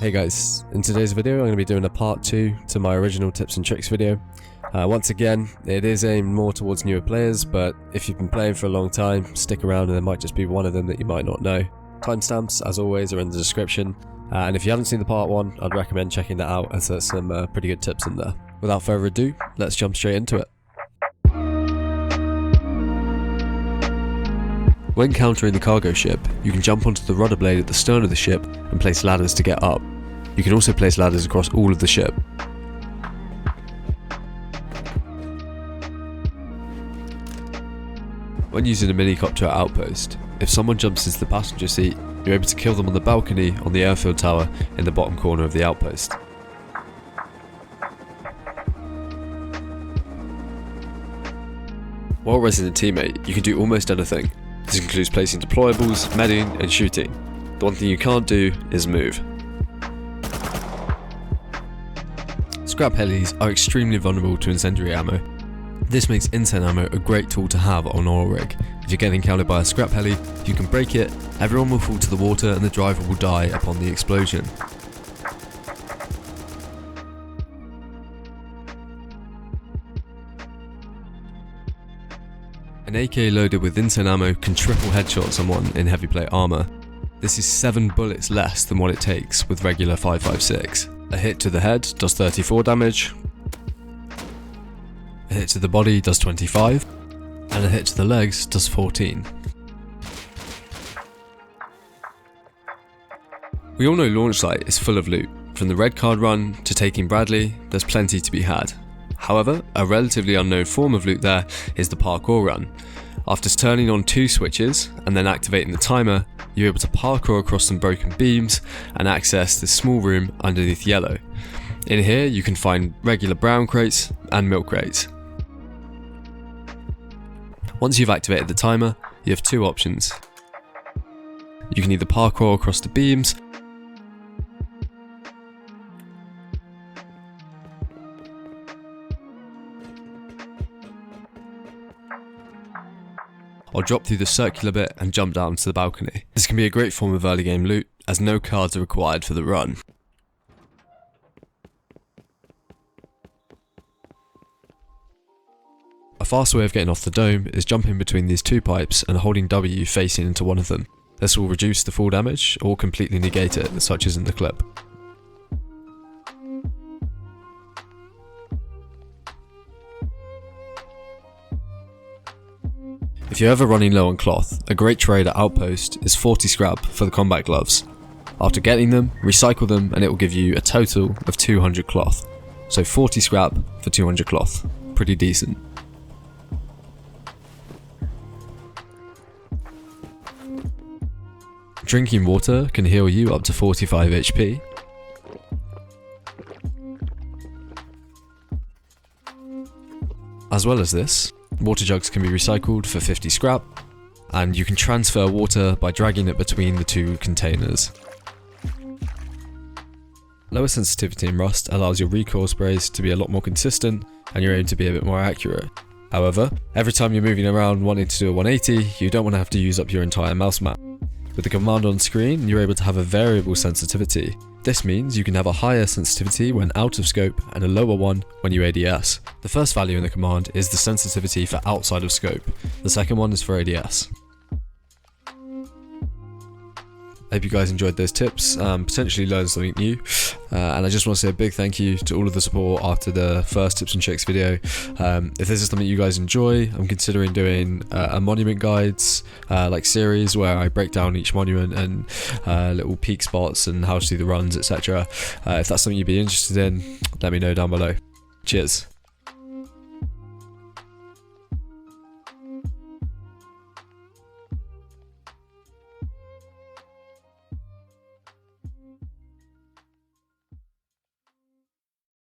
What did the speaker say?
Hey guys, in today's video I'm going to be doing a part 2 to my original tips and tricks video. Once again, it is aimed more towards newer players, but if you've been playing for a long time, stick around and there might just be one of them that you might not know. Timestamps, as always, are in the description, and if you haven't seen the part 1, I'd recommend checking that out as there's some pretty good tips in there. Without further ado, let's jump straight into it. When countering the cargo ship, you can jump onto the rudder blade at the stern of the ship and place ladders to get up. You can also place ladders across all of the ship. When using a minicopter at outpost, if someone jumps into the passenger seat, you're able to kill them on the balcony on the airfield tower in the bottom corner of the outpost. While resing a teammate, you can do almost anything. This includes placing deployables, medding, and shooting. The one thing you can't do is move. Scrap helis are extremely vulnerable to incendiary ammo. This makes Incen ammo a great tool to have on an oil rig. If you're getting encountered by a scrap heli, you can break it, everyone will fall to the water and the driver will die upon the explosion. An AK loaded with Incen ammo can triple headshot someone in heavy plate armor. This is 7 bullets less than what it takes with regular 5.56. A hit to the head does 34 damage, a hit to the body does 25, and a hit to the legs does 14. We all know launch site is full of loot. From the red card run to taking Bradley, there's plenty to be had. However, a relatively unknown form of loot there is the parkour run. After turning on 2 switches and then activating the timer, you're able to parkour across some broken beams and access this small room underneath yellow. In here you can find regular brown crates and milk crates. Once you've activated the timer, you have 2 options. You can either parkour across the beams, or drop through the circular bit and jump down to the balcony. This can be a great form of early game loot, as no cards are required for the run. A fast way of getting off the dome is jumping between these 2 pipes and holding W facing into one of them. This will reduce the fall damage or completely negate it, such as in the clip. If you're ever running low on cloth, a great trade at Outpost is 40 scrap for the combat gloves. After getting them, recycle them and it will give you a total of 200 cloth. So 40 scrap for 200 cloth. Pretty decent. Drinking water can heal you up to 45 HP. As well as this, water jugs can be recycled for 50 scrap, and you can transfer water by dragging it between the 2 containers. Lower sensitivity in Rust allows your recoil sprays to be a lot more consistent and your aim to be a bit more accurate. However, every time you're moving around wanting to do a 180, you don't want to have to use up your entire mouse map. With the command on screen, you're able to have a variable sensitivity. This means you can have a higher sensitivity when out of scope and a lower one when you ADS. The first value in the command is the sensitivity for outside of scope. The second one is for ADS. I hope you guys enjoyed those tips, potentially learned something new, and I just want to say a big thank you to all of the support after the first tips and tricks video. If this is something you guys enjoy, I'm considering doing a monument guides like series where I break down each monument and little peak spots and how to do the runs, etc. If that's something you'd be interested in, let me know down below. Cheers.